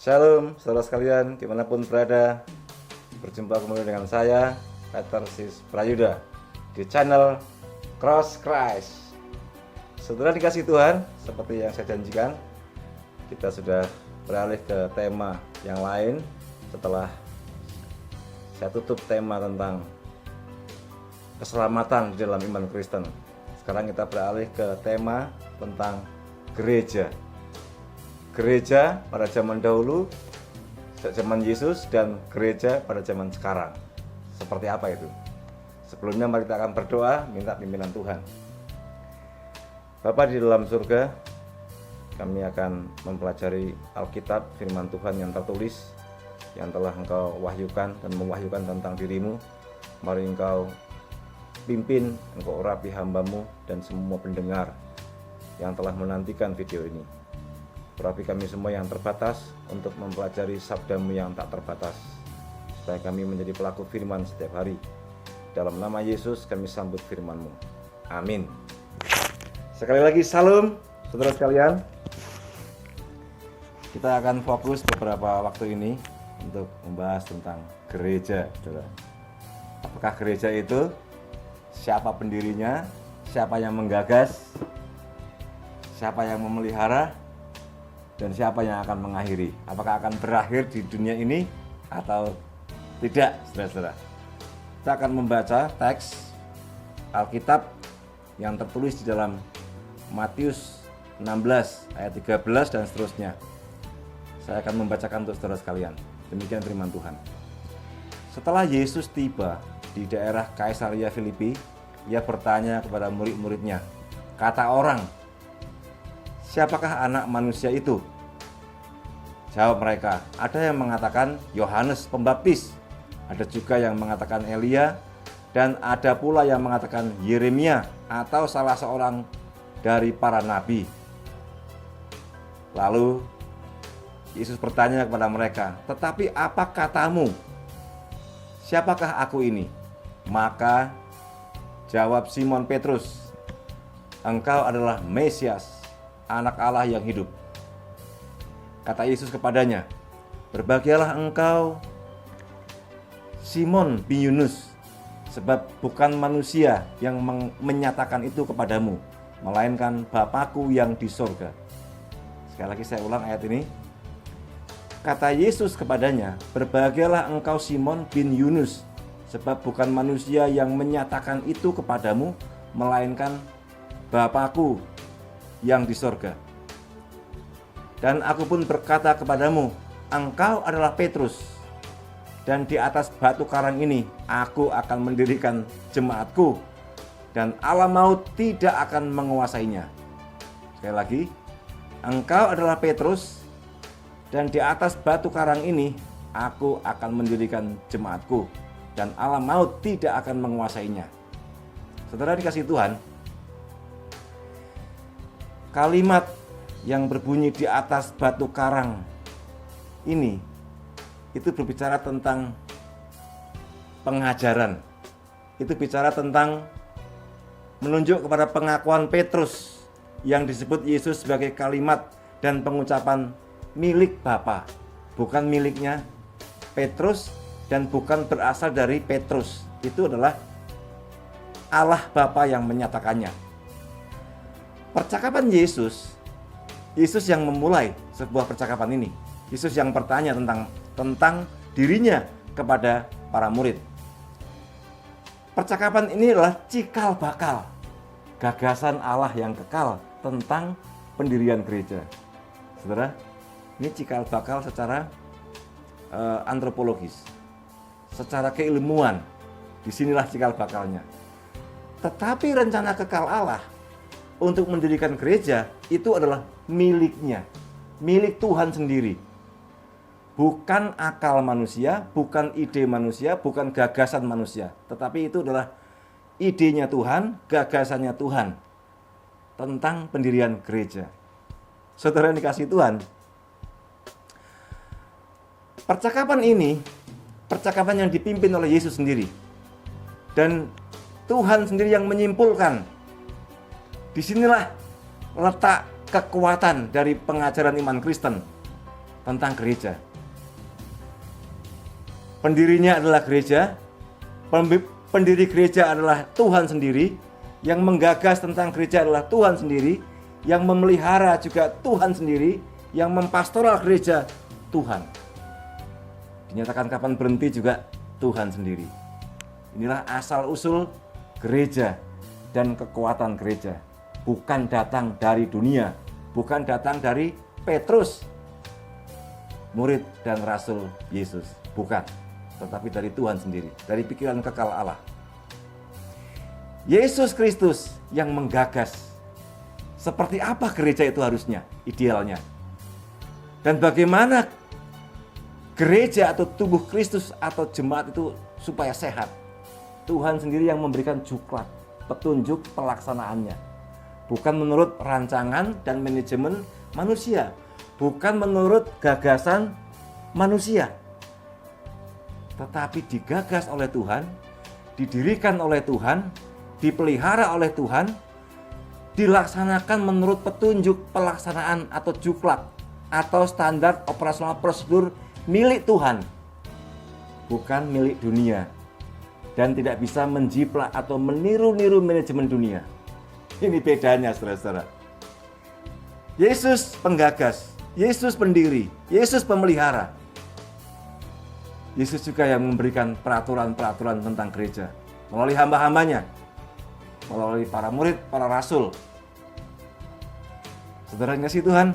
Shalom saudara sekalian dimanapun berada. Berjumpa kembali dengan saya Peter Sis Prayuda di channel Cross Christ. Saudara dikasih Tuhan, seperti yang saya janjikan, kita sudah beralih ke tema yang lain. Setelah saya tutup tema tentang keselamatan di dalam iman Kristen, sekarang kita beralih ke tema tentang gereja. Gereja pada zaman dahulu, zaman Yesus, dan gereja pada zaman sekarang. Seperti apa itu? Sebelumnya mari kita akan berdoa, minta pimpinan Tuhan. Bapa di dalam surga, kami akan mempelajari Alkitab, firman Tuhan yang tertulis, yang telah Engkau wahyukan dan mewahyukan tentang dirimu. Mari Engkau pimpin, Engkau urapi hamba-Mu dan semua pendengar yang telah menantikan video ini. Urapi kami semua yang terbatas untuk mempelajari sabda-Mu yang tak terbatas, supaya kami menjadi pelaku firman setiap hari. Dalam nama Yesus kami sambut firman-Mu. Amin. Sekali lagi salam saudara sekalian. Kita akan fokus beberapa waktu ini untuk membahas tentang gereja, saudara. Apakah gereja itu? Siapa pendirinya? Siapa yang menggagas? Siapa yang memelihara? Dan siapa yang akan mengakhiri? Apakah akan berakhir di dunia ini atau tidak, saudara-saudara? Kita akan membaca teks Alkitab yang tertulis di dalam Matius 16 ayat 13 dan seterusnya. Saya akan membacakan untuk saudara sekalian. Demikian firman Tuhan. Setelah Yesus tiba di daerah Kaisaria Filipi, ia bertanya kepada murid-muridnya, kata orang, siapakah anak manusia itu? Jawab mereka, ada yang mengatakan Yohanes Pembaptis, ada juga yang mengatakan Elia, dan ada pula yang mengatakan Yeremia atau salah seorang dari para nabi. Lalu Yesus bertanya kepada mereka, tetapi apa katamu? Siapakah aku ini? Maka jawab Simon Petrus, engkau adalah Mesias, Anak Allah yang hidup. Kata Yesus kepadanya, berbahagialah engkau Simon bin Yunus, sebab bukan manusia yang menyatakan itu kepadamu, melainkan Bapa-Ku yang di sorga. Sekali lagi saya ulang ayat ini. Kata Yesus kepadanya, berbahagialah engkau Simon bin Yunus, sebab bukan manusia yang menyatakan itu kepadamu, melainkan Bapa-Ku yang di sorga. Dan aku pun berkata kepadamu, engkau adalah Petrus, dan di atas batu karang ini aku akan mendirikan jemaatku, dan alam maut tidak akan menguasainya. Sekali lagi, engkau adalah Petrus, dan di atas batu karang ini aku akan mendirikan jemaatku, dan alam maut tidak akan menguasainya. Saudara dikasih Tuhan, kalimat yang berbunyi di atas batu karang ini itu berbicara tentang pengajaran. Itu bicara tentang menunjuk kepada pengakuan Petrus yang disebut Yesus sebagai kalimat dan pengucapan milik Bapa, bukan miliknya Petrus dan bukan berasal dari Petrus. Itu adalah Allah Bapa yang menyatakannya. Percakapan Yesus yang memulai sebuah percakapan ini. Yesus yang bertanya tentang dirinya kepada para murid. Percakapan ini adalah cikal bakal gagasan Allah yang kekal tentang pendirian gereja. Saudara, ini cikal bakal secara antropologis, secara keilmuan. Disinilah cikal bakalnya. Tetapi rencana kekal Allah untuk mendirikan gereja itu adalah miliknya, milik Tuhan sendiri. Bukan akal manusia, bukan ide manusia, bukan gagasan manusia, tetapi itu adalah idenya Tuhan, gagasannya Tuhan tentang pendirian gereja. Saudara yang dikasihi Tuhan, percakapan ini percakapan yang dipimpin oleh Yesus sendiri, dan Tuhan sendiri yang menyimpulkan. Disinilah letak kekuatan dari pengajaran iman Kristen. tentang gereja. Pendirinya adalah gereja, pendiri gereja adalah Tuhan sendiri, yang menggagas tentang gereja adalah Tuhan sendiri, yang memelihara juga Tuhan sendiri, yang mempastoral gereja Tuhan. Dinyatakan kapan berhenti juga Tuhan sendiri. Inilah asal-usul gereja dan kekuatan gereja. Bukan datang dari dunia, bukan datang dari Petrus, murid dan rasul Yesus. Bukan, tetapi dari Tuhan sendiri, dari pikiran kekal Allah. Yesus Kristus yang menggagas seperti apa gereja itu harusnya, idealnya. Dan bagaimana gereja atau tubuh Kristus atau jemaat itu supaya sehat. Tuhan sendiri yang memberikan juklat, petunjuk pelaksanaannya. Bukan menurut rancangan dan manajemen manusia. Bukan menurut gagasan manusia. Tetapi digagas oleh Tuhan, didirikan oleh Tuhan, dipelihara oleh Tuhan, dilaksanakan menurut petunjuk pelaksanaan atau juklat atau standar operasional prosedur milik Tuhan, bukan milik dunia, dan tidak bisa menjiplak atau meniru-niru manajemen dunia. Ini bedanya, saudara-saudara. Yesus penggagas, Yesus pendiri, Yesus pemelihara. Yesus juga yang memberikan peraturan-peraturan tentang gereja melalui hamba-hambanya, melalui para murid, para rasul. Saudara yang kasih Tuhan,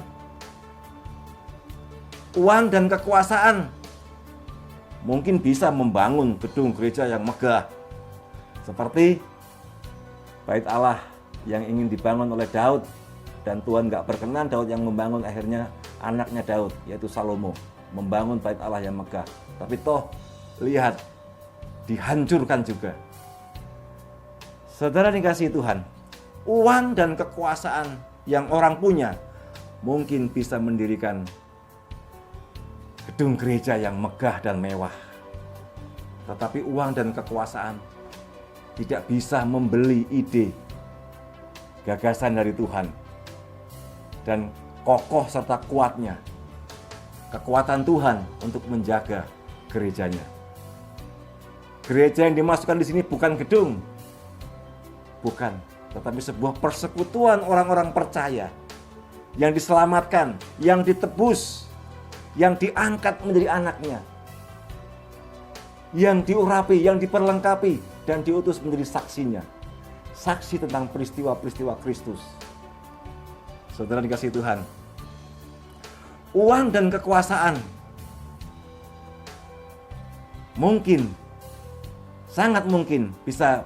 uang dan kekuasaan mungkin bisa membangun gedung gereja yang megah, seperti Bait Allah yang ingin dibangun oleh Daud, dan Tuhan gak berkenan Daud yang membangun, akhirnya anaknya Daud yaitu Salomo membangun Bait Allah yang megah. Tapi toh lihat, dihancurkan juga. Saudara dikasihi Tuhan, uang dan kekuasaan yang orang punya mungkin bisa mendirikan gedung gereja yang megah dan mewah. Tetapi uang dan kekuasaan tidak bisa membeli ide, gagasan dari Tuhan, dan kokoh serta kuatnya kekuatan Tuhan untuk menjaga gerejanya. Gereja yang dimasukkan di sini bukan gedung, bukan, tetapi sebuah persekutuan orang-orang percaya yang diselamatkan, yang ditebus, yang diangkat menjadi anaknya, yang diurapi, yang diperlengkapi, dan diutus menjadi saksinya. Saksi tentang peristiwa-peristiwa Kristus. Saudara dikasihi Tuhan, uang dan kekuasaan mungkin, sangat mungkin bisa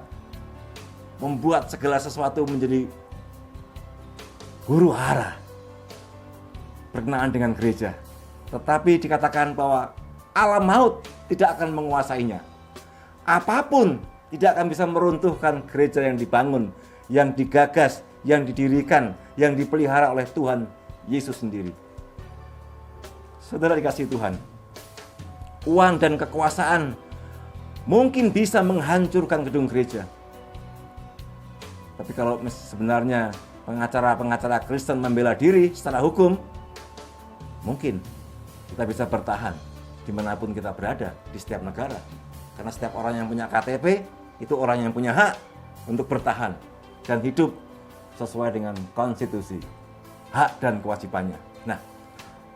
membuat segala sesuatu menjadi huru hara berkenaan dengan gereja. Tetapi dikatakan bahwa alam maut tidak akan menguasainya. Apapun tidak akan bisa meruntuhkan gereja yang dibangun, yang digagas, yang didirikan, yang dipelihara oleh Tuhan Yesus sendiri. Saudara dikasihi Tuhan, uang dan kekuasaan mungkin bisa menghancurkan gedung gereja. Tapi kalau sebenarnya pengacara-pengacara Kristen membela diri secara hukum, mungkin kita bisa bertahan dimanapun kita berada di setiap negara. Karena setiap orang yang punya KTP, itu orang yang punya hak untuk bertahan dan hidup sesuai dengan konstitusi, hak dan kewajibannya. Nah,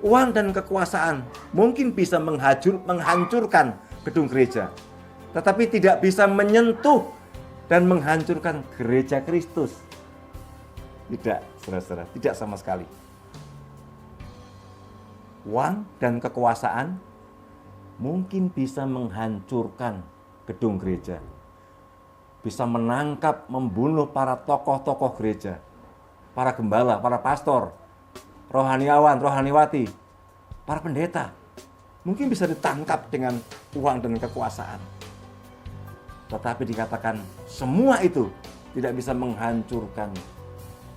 uang dan kekuasaan mungkin bisa menghancurkan gedung gereja, tetapi tidak bisa menyentuh dan menghancurkan gereja Kristus. Tidak, saudara-saudara, tidak sama sekali. Uang dan kekuasaan mungkin bisa menghancurkan gedung gereja, bisa menangkap, membunuh para tokoh-tokoh gereja, para gembala, para pastor, rohaniawan, rohaniwati, para pendeta. Mungkin bisa ditangkap dengan uang dan kekuasaan. Tetapi dikatakan semua itu tidak bisa menghancurkan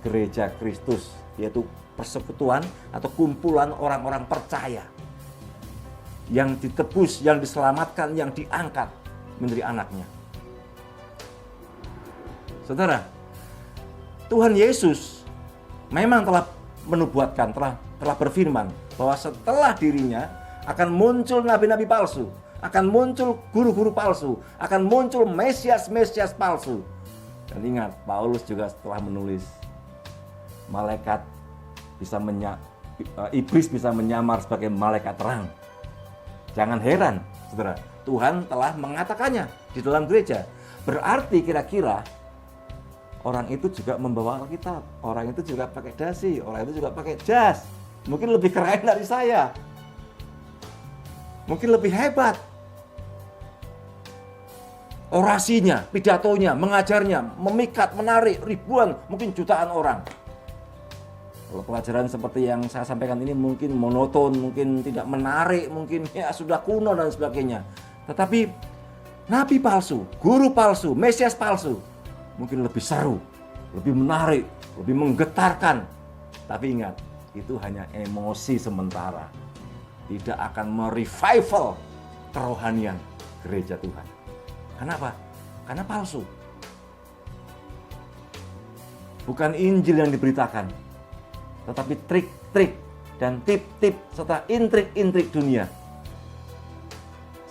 gereja Kristus, yaitu persekutuan atau kumpulan orang-orang percaya yang ditebus, yang diselamatkan, yang diangkat menjadi anaknya. Saudara, Tuhan Yesus memang telah menubuatkan, telah telah berfirman bahwa setelah dirinya akan muncul nabi-nabi palsu, akan muncul guru-guru palsu, akan muncul mesias-mesias palsu. Dan ingat, Paulus juga telah menulis malaikat iblis bisa menyamar sebagai malaikat terang. Jangan heran, saudara, Tuhan telah mengatakannya di dalam gereja. Berarti kira-kira orang itu juga membawa Alkitab, orang itu juga pakai dasi, orang itu juga pakai jas. Mungkin lebih keren dari saya, mungkin lebih hebat orasinya, pidatonya, mengajarnya, memikat, menarik ribuan, mungkin jutaan orang. Kalau pelajaran seperti yang saya sampaikan ini mungkin monoton, mungkin tidak menarik, mungkin ya sudah kuno dan sebagainya. Tetapi nabi palsu, guru palsu, mesias palsu mungkin lebih seru, lebih menarik, lebih menggetarkan. Tapi ingat, itu hanya emosi sementara. Tidak akan merevival kerohanian gereja Tuhan. Kenapa? Karena palsu. Bukan Injil yang diberitakan, tetapi trik-trik dan tip-tip serta intrik-intrik dunia.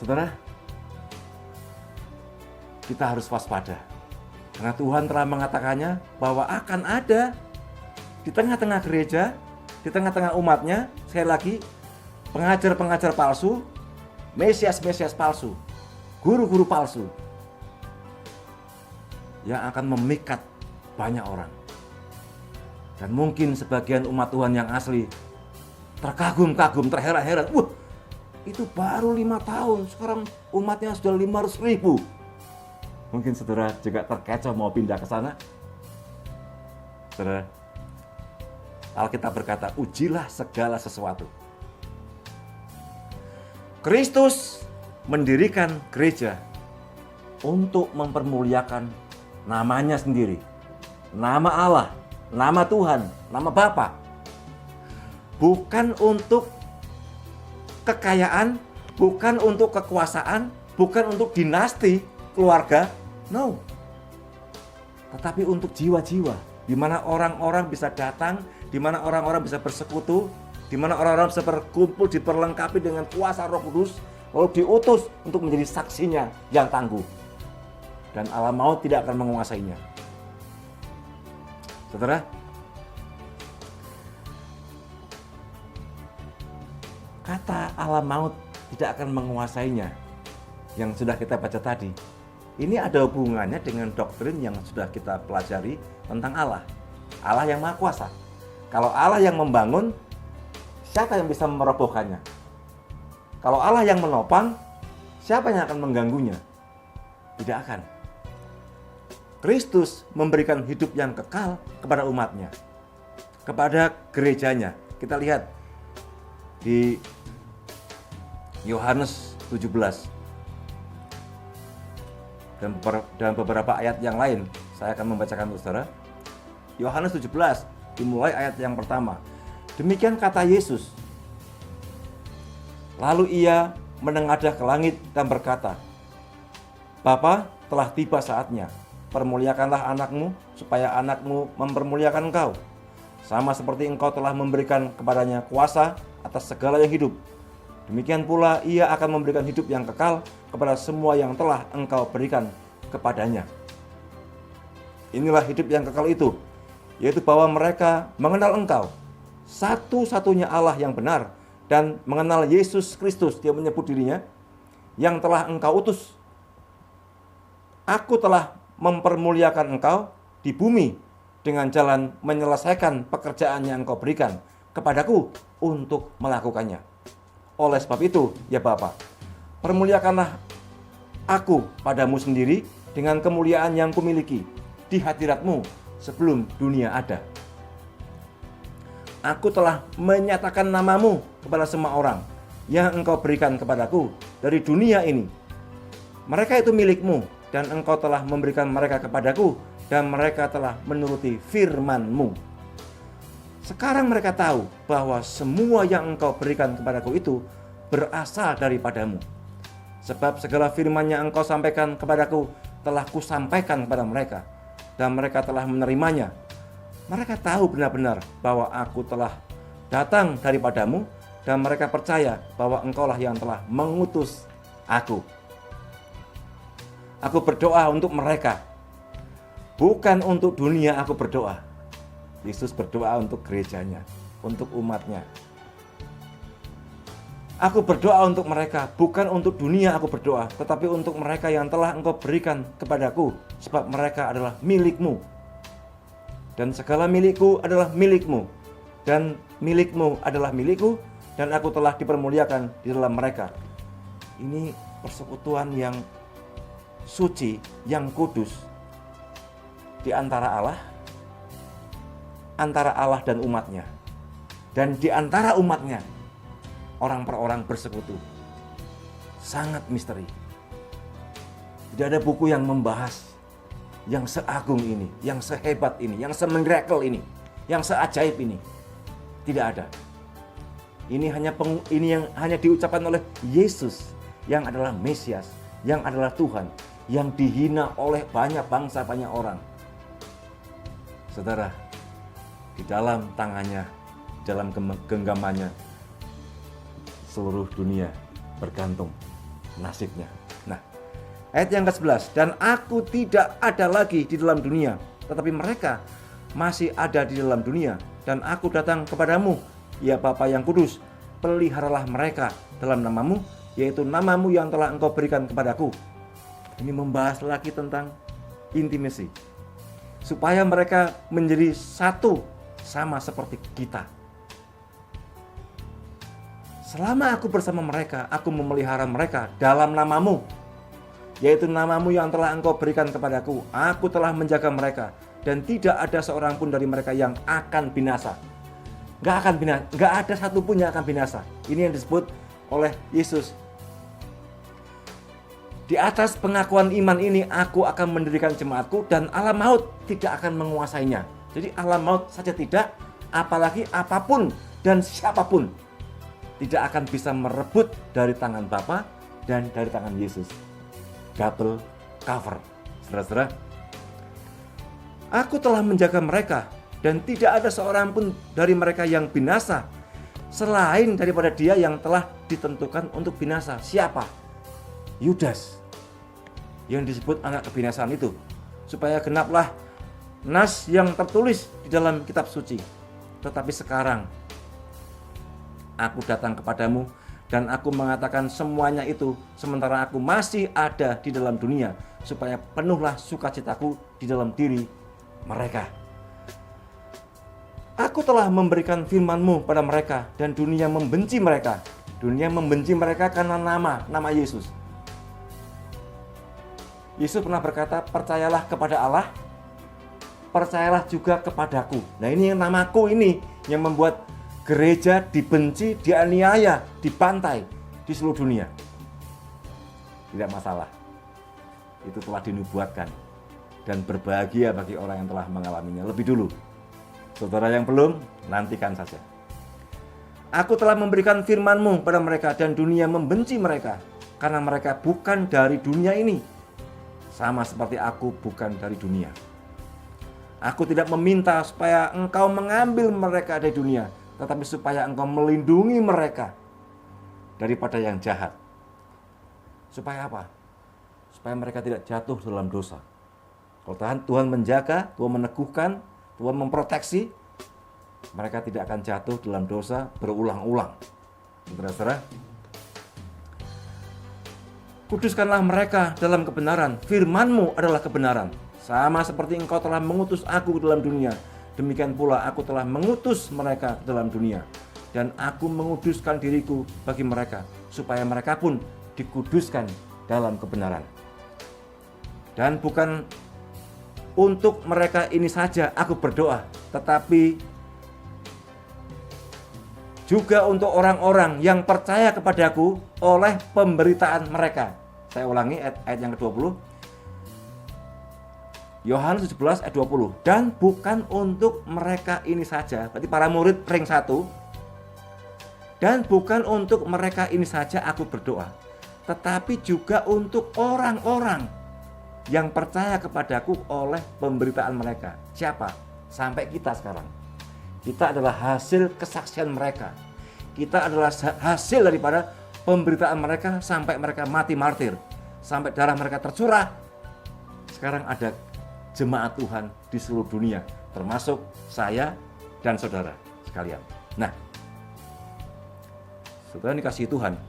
Saudara, kita harus waspada. Karena Tuhan telah mengatakannya bahwa akan ada di tengah-tengah gereja, di tengah-tengah umatnya, sekali lagi, pengajar-pengajar palsu, mesias-mesias palsu, guru-guru palsu, yang akan memikat banyak orang. Dan mungkin sebagian umat Tuhan yang asli terkagum-kagum, terheran-heran. Wah, itu baru 5 tahun, sekarang umatnya sudah 500.000. Mungkin saudara juga terkecoh mau pindah ke sana. Saudara, Alkitab berkata, ujilah segala sesuatu. Kristus mendirikan gereja untuk mempermuliakan namanya sendiri, nama Allah, nama Tuhan, nama Bapa. Bukan untuk kekayaan, bukan untuk kekuasaan, bukan untuk dinasti keluarga, no. Tetapi untuk jiwa-jiwa, di mana orang-orang bisa datang, di mana orang-orang bisa bersekutu, di mana orang-orang bisa berkumpul, diperlengkapi dengan kuasa Roh Kudus, lalu diutus untuk menjadi saksinya yang tangguh. Dan alam maut tidak akan menguasainya. Saudara, kata alam maut tidak akan menguasainya yang sudah kita baca tadi, ini ada hubungannya dengan doktrin yang sudah kita pelajari tentang Allah. Allah yang Maha Kuasa. Kalau Allah yang membangun, siapa yang bisa merobohkannya? Kalau Allah yang menopang, siapa yang akan mengganggunya? Tidak akan. Kristus memberikan hidup yang kekal kepada umatnya, kepada gerejanya. Kita lihat di Yohanes 17 dan beberapa ayat yang lain. Saya akan membacakan untuk saudara. Yohanes 17 dimulai ayat yang pertama. Demikian kata Yesus. Lalu ia menengadah ke langit dan berkata, Bapa, telah tiba saatnya. Permuliakanlah anakmu, supaya anakmu mempermuliakan engkau. Sama seperti engkau telah memberikan kepadanya kuasa atas segala yang hidup. Demikian pula ia akan memberikan hidup yang kekal kepada semua yang telah engkau berikan kepadanya. Inilah hidup yang kekal itu, yaitu bahwa mereka mengenal engkau, satu-satunya Allah yang benar, dan mengenal Yesus Kristus, dia menyebut dirinya, yang telah engkau utus. Aku telah mempermuliakan engkau di bumi dengan jalan menyelesaikan pekerjaan yang engkau berikan kepadaku untuk melakukannya. Oleh sebab itu, ya Bapa, permuliakanlah aku padamu sendiri dengan kemuliaan yang kumiliki di hadiratmu sebelum dunia ada. Aku telah menyatakan namamu kepada semua orang yang engkau berikan kepadaku dari dunia ini. Mereka itu milikmu, dan engkau telah memberikan mereka kepadaku, dan mereka telah menuruti firman-Mu. Sekarang mereka tahu bahwa semua yang engkau berikan kepadaku itu berasal daripadamu. Sebab segala firman yang engkau sampaikan kepadaku telah kusampaikan kepada mereka, dan mereka telah menerimanya. Mereka tahu benar-benar bahwa aku telah datang daripadamu, dan mereka percaya bahwa engkaulah yang telah mengutus aku. Aku berdoa untuk mereka, bukan untuk dunia aku berdoa. Yesus berdoa untuk gerejanya, untuk umatnya. Aku berdoa untuk mereka, bukan untuk dunia aku berdoa, tetapi untuk mereka yang telah engkau berikan kepadaku, sebab mereka adalah milikmu. Dan segala milikku adalah milikmu, dan milikmu adalah milikku, dan aku telah dipermuliakan di dalam mereka. Ini persekutuan yang suci, yang kudus di antara Allah dan umatnya, dan di antara umatnya orang per orang bersekutu. Sangat misteri. Tidak ada buku yang membahas yang seagung ini, yang sehebat ini, yang semiracle ini, yang seajaib ini. Tidak ada. Ini yang hanya diucapkan oleh Yesus, yang adalah Mesias, yang adalah Tuhan, yang dihina oleh banyak bangsa, banyak orang. Saudara, di dalam tangannya, dalam genggamannya, seluruh dunia bergantung nasibnya. Nah, ayat yang ke-11, dan aku tidak ada lagi di dalam dunia, tetapi mereka masih ada di dalam dunia, dan aku datang kepadamu, ya Bapa yang kudus, peliharalah mereka dalam namamu, yaitu namamu yang telah engkau berikan kepadaku. Ini membahas lagi tentang intimasi, supaya mereka menjadi satu, sama seperti kita. Selama aku bersama mereka, aku memelihara mereka dalam namamu, yaitu namamu yang telah engkau berikan kepadaku. Aku telah menjaga mereka, dan tidak ada seorang pun dari mereka yang akan binasa. Gak ada satupun yang akan binasa. Ini yang disebut oleh Yesus. Di atas pengakuan iman ini, aku akan mendirikan jemaatku, dan alam maut tidak akan menguasainya. Jadi alam maut saja tidak, apalagi apapun dan siapapun tidak akan bisa merebut dari tangan Bapa dan dari tangan Yesus. Double cover, saudara-saudara. Aku telah menjaga mereka, dan tidak ada seorang pun dari mereka yang binasa, selain daripada dia yang telah ditentukan untuk binasa. Siapa? Yudas, yang disebut anak kebinasaan itu, supaya genaplah nas yang tertulis di dalam kitab suci. Tetapi sekarang aku datang kepadamu, dan aku mengatakan semuanya itu sementara aku masih ada di dalam dunia, supaya penuhlah sukacitaku di dalam diri mereka. Aku telah memberikan firman-Mu pada mereka, dan dunia membenci mereka. Dunia membenci mereka karena nama Yesus. Yesus pernah berkata, percayalah kepada Allah, percayalah juga kepadaku. Nah, ini yang namaku ini yang membuat gereja dibenci, dianiaya, dibantai di seluruh dunia. Tidak masalah. Itu telah dinubuatkan. Dan berbahagia bagi orang yang telah mengalaminya lebih dulu. Saudara yang belum, nantikan saja. Aku telah memberikan firman-Mu pada mereka, dan dunia membenci mereka, karena mereka bukan dari dunia ini, sama seperti aku bukan dari dunia. Aku tidak meminta supaya engkau mengambil mereka dari dunia, tetapi supaya engkau melindungi mereka daripada yang jahat. Supaya apa? Supaya mereka tidak jatuh dalam dosa. Kalau Tuhan menjaga, Tuhan meneguhkan, Tuhan memproteksi, mereka tidak akan jatuh dalam dosa berulang-ulang. Saudara-saudara, kuduskanlah mereka dalam kebenaran. Firman-Mu adalah kebenaran. Sama seperti engkau telah mengutus aku ke dalam dunia, demikian pula aku telah mengutus mereka ke dalam dunia. Dan aku menguduskan diriku bagi mereka, supaya mereka pun dikuduskan dalam kebenaran. Dan bukan untuk mereka ini saja aku berdoa, tetapi juga untuk orang-orang yang percaya kepadaku oleh pemberitaan mereka. Saya ulangi ayat yang ke-20. Yohanes 17 ayat 20. Dan bukan untuk mereka ini saja, berarti para murid ring 1. Dan bukan untuk mereka ini saja aku berdoa, tetapi juga untuk orang-orang yang percaya kepadaku oleh pemberitaan mereka. Siapa? Sampai kita sekarang. Kita adalah hasil kesaksian mereka. Kita adalah hasil daripada pemberitaan mereka sampai mereka mati martir, sampai darah mereka tercurah. Sekarang ada jemaat Tuhan di seluruh dunia, termasuk saya dan saudara sekalian. Nah, saudara dikasihi Tuhan,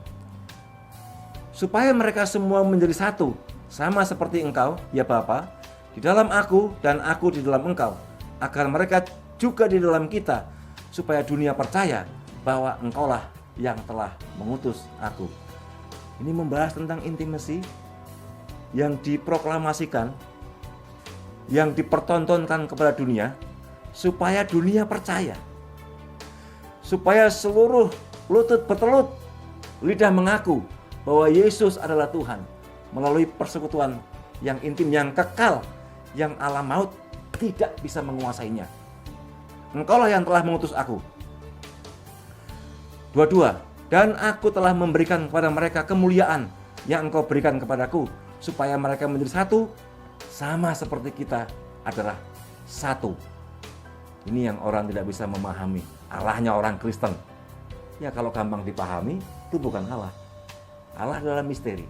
supaya mereka semua menjadi satu, sama seperti Engkau, ya Bapa, di dalam aku dan aku di dalam Engkau, agar mereka juga di dalam kita, supaya dunia percaya bahwa Engkaulah yang telah mengutus aku. Ini membahas tentang intimasi yang diproklamasikan, yang dipertontonkan kepada dunia, supaya dunia percaya, supaya seluruh lutut bertelut, lidah mengaku bahwa Yesus adalah Tuhan melalui persekutuan yang intim, yang kekal, yang alam maut tidak bisa menguasainya. Engkaulah yang telah mengutus aku. 22. Dan aku telah memberikan kepada mereka kemuliaan yang Engkau berikan kepadaku, supaya mereka menjadi satu, sama seperti kita adalah satu. Ini yang orang tidak bisa memahami. Allahnya orang Kristen. Ya kalau gampang dipahami, itu bukan Allah. Allah adalah misteri.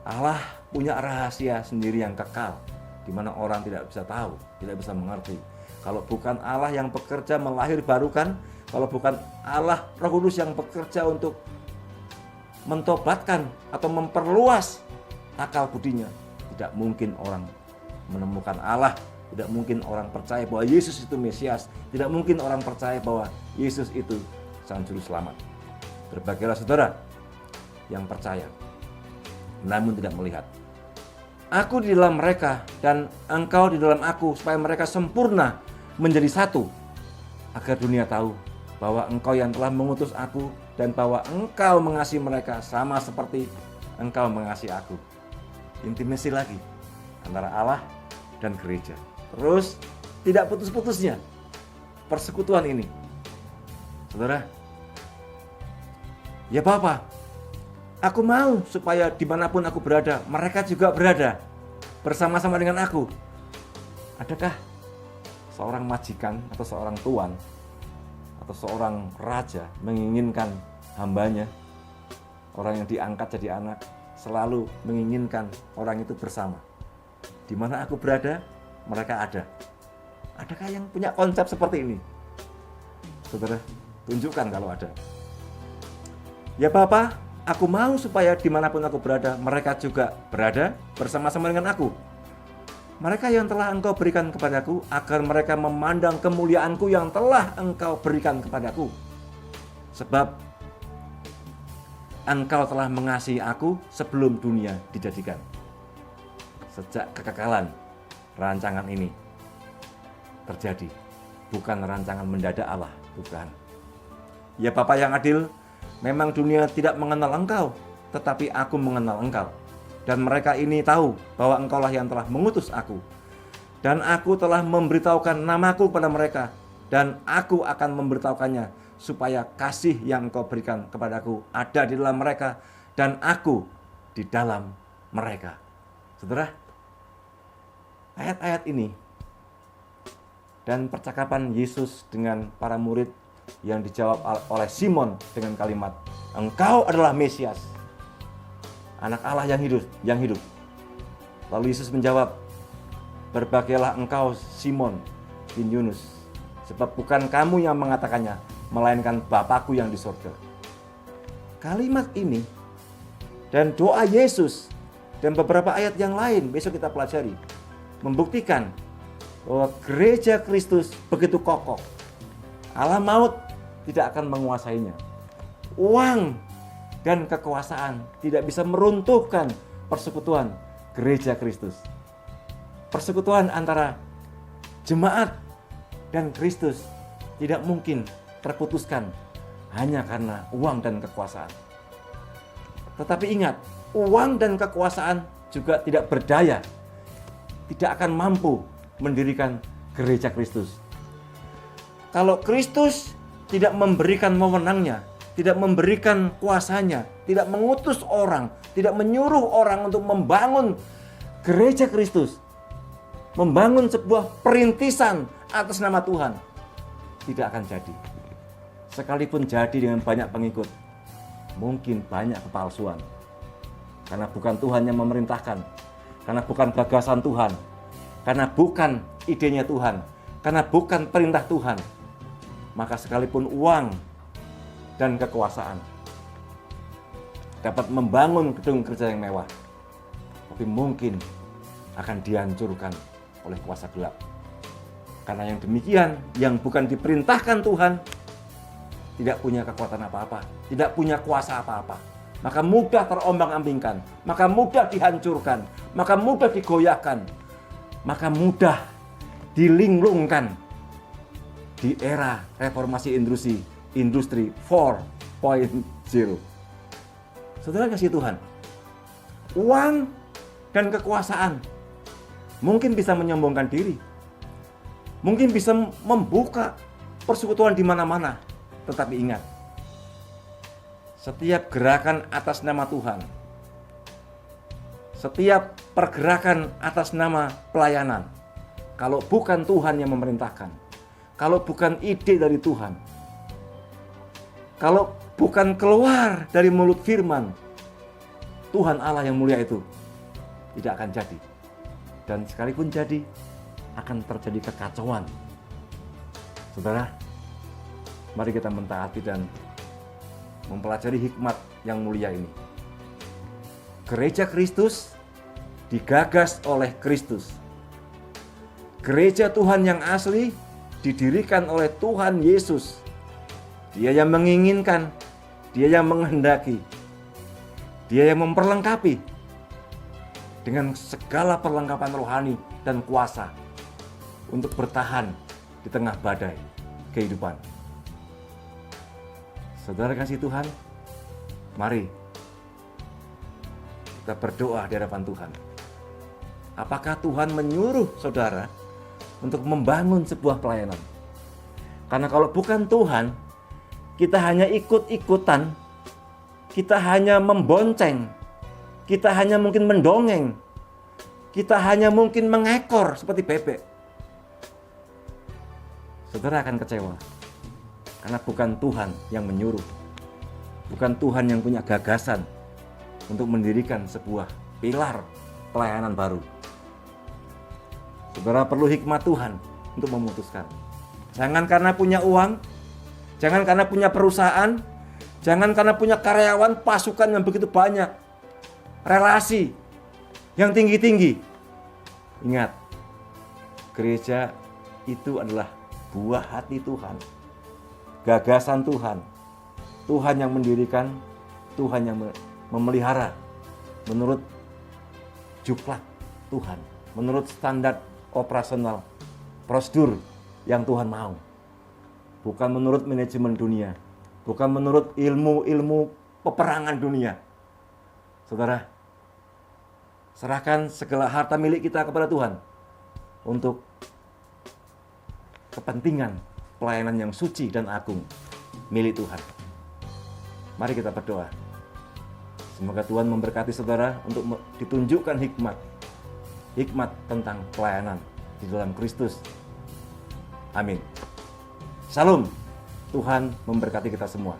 Allah punya rahasia sendiri yang kekal, di mana orang tidak bisa tahu, tidak bisa mengerti. Kalau bukan Allah yang bekerja melahirbarukan, kalau bukan Allah Roh Kudus yang bekerja untuk mentobatkan atau memperluas akal budinya, tidak mungkin orang menemukan Allah, tidak mungkin orang percaya bahwa Yesus itu Mesias, tidak mungkin orang percaya bahwa Yesus itu Sang Juru Selamat. Berbahagialah saudara yang percaya, namun tidak melihat. Aku di dalam mereka dan Engkau di dalam aku, supaya mereka sempurna menjadi satu, agar dunia tahu bahwa Engkau yang telah mengutus aku dan bahwa Engkau mengasihi mereka sama seperti Engkau mengasihi aku. Intimasi lagi antara Allah dan gereja. Terus tidak putus-putusnya persekutuan ini. Saudara, ya Bapa, aku mau supaya dimanapun aku berada, mereka juga berada bersama-sama dengan aku. Adakah seorang majikan atau seorang tuan atau seorang raja menginginkan hambanya, orang yang diangkat jadi anak, selalu menginginkan orang itu bersama? Di mana aku berada, mereka ada. Adakah yang punya konsep seperti ini? Saudara, tunjukkan kalau ada. Ya Bapa, aku mau supaya dimanapun aku berada, mereka juga berada bersama-sama dengan aku. Mereka yang telah Engkau berikan kepadaku, agar mereka memandang kemuliaanku yang telah Engkau berikan kepadaku. Sebab Engkau telah mengasihi aku sebelum dunia dijadikan. Sejak kekekalan, rancangan ini terjadi. Bukan rancangan mendadak Allah, bukan. Ya Bapa yang adil, memang dunia tidak mengenal Engkau, tetapi aku mengenal Engkau. Dan mereka ini tahu bahwa Engkaulah yang telah mengutus aku. Dan aku telah memberitahukan namaku kepada mereka. Dan aku akan memberitahukannya, supaya kasih yang Engkau berikan kepadaku ada di dalam mereka, dan aku di dalam mereka. Saudara, ayat-ayat ini dan percakapan Yesus dengan para murid yang dijawab oleh Simon dengan kalimat, Engkau adalah Mesias, Anak Allah yang hidup. Lalu Yesus menjawab, berbahagialah engkau Simon bin Yunus, sebab bukan kamu yang mengatakannya, melainkan Bapakku yang di surga. Kalimat ini dan doa Yesus dan beberapa ayat yang lain besok kita pelajari membuktikan bahwa gereja Kristus begitu kokoh. Allah maut tidak akan menguasainya. Uang dan kekuasaan tidak bisa meruntuhkan persekutuan gereja Kristus. Persekutuan antara jemaat dan Kristus tidak mungkin terputuskan hanya karena uang dan kekuasaan. Tetapi ingat, uang dan kekuasaan juga tidak berdaya, tidak akan mampu mendirikan gereja Kristus. Kalau Kristus tidak memberikan wewenangnya, tidak memberikan kuasanya, tidak mengutus orang, tidak menyuruh orang untuk membangun gereja Kristus, membangun sebuah perintisan atas nama Tuhan, tidak akan jadi. Sekalipun jadi dengan banyak pengikut, mungkin banyak kepalsuan. Karena bukan Tuhan yang memerintahkan, karena bukan gagasan Tuhan, karena bukan idenya Tuhan, karena bukan perintah Tuhan. Maka sekalipun uang dan kekuasaan dapat membangun gedung gereja yang mewah, tapi mungkin akan dihancurkan oleh kuasa gelap. Karena yang demikian, yang bukan diperintahkan Tuhan, tidak punya kekuatan apa-apa, tidak punya kuasa apa-apa, maka mudah terombang-ambingkan, maka mudah dihancurkan, maka mudah digoyahkan, maka mudah dilinglungkan di era reformasi industri 4.0. Saudara kasih Tuhan, uang dan kekuasaan mungkin bisa menyombongkan diri, mungkin bisa membuka persekutuan di mana-mana. Tetapi ingat, setiap gerakan atas nama Tuhan, setiap pergerakan atas nama pelayanan, kalau bukan Tuhan yang memerintahkan, kalau bukan ide dari Tuhan, kalau bukan keluar dari mulut firman Tuhan Allah yang mulia itu, tidak akan jadi. Dan sekalipun jadi, akan terjadi kekacauan. Saudara, mari kita mentaati dan mempelajari hikmat yang mulia ini. Gereja Kristus digagas oleh Kristus. Gereja Tuhan yang asli didirikan oleh Tuhan Yesus. Dia yang menginginkan, Dia yang menghendaki, Dia yang memperlengkapi dengan segala perlengkapan rohani dan kuasa untuk bertahan di tengah badai kehidupan. Saudara kasih Tuhan, mari kita berdoa di hadapan Tuhan. Apakah Tuhan menyuruh saudara untuk membangun sebuah pelayanan? Karena kalau bukan Tuhan, kita hanya ikut-ikutan, kita hanya membonceng, kita hanya mungkin mendongeng, kita hanya mungkin mengekor seperti bebek. Saudara akan kecewa. Karena bukan Tuhan yang menyuruh, bukan Tuhan yang punya gagasan untuk mendirikan sebuah pilar pelayanan baru. Saudara perlu hikmat Tuhan untuk memutuskan. Jangan karena punya uang, jangan karena punya perusahaan, jangan karena punya karyawan, pasukan yang begitu banyak, relasi yang tinggi-tinggi. Ingat, gereja itu adalah buah hati Tuhan. Gagasan Tuhan, Tuhan yang mendirikan, Tuhan yang memelihara menurut juplak Tuhan, menurut standar operasional, prosedur yang Tuhan mau. Bukan menurut manajemen dunia, bukan menurut ilmu-ilmu peperangan dunia. Saudara, serahkan segala harta milik kita kepada Tuhan untuk kepentingan pelayanan yang suci dan agung milik Tuhan. Mari kita berdoa. Semoga Tuhan memberkati saudara untuk ditunjukkan hikmat tentang pelayanan di dalam Kristus. Amin. Shalom. Tuhan memberkati kita semua.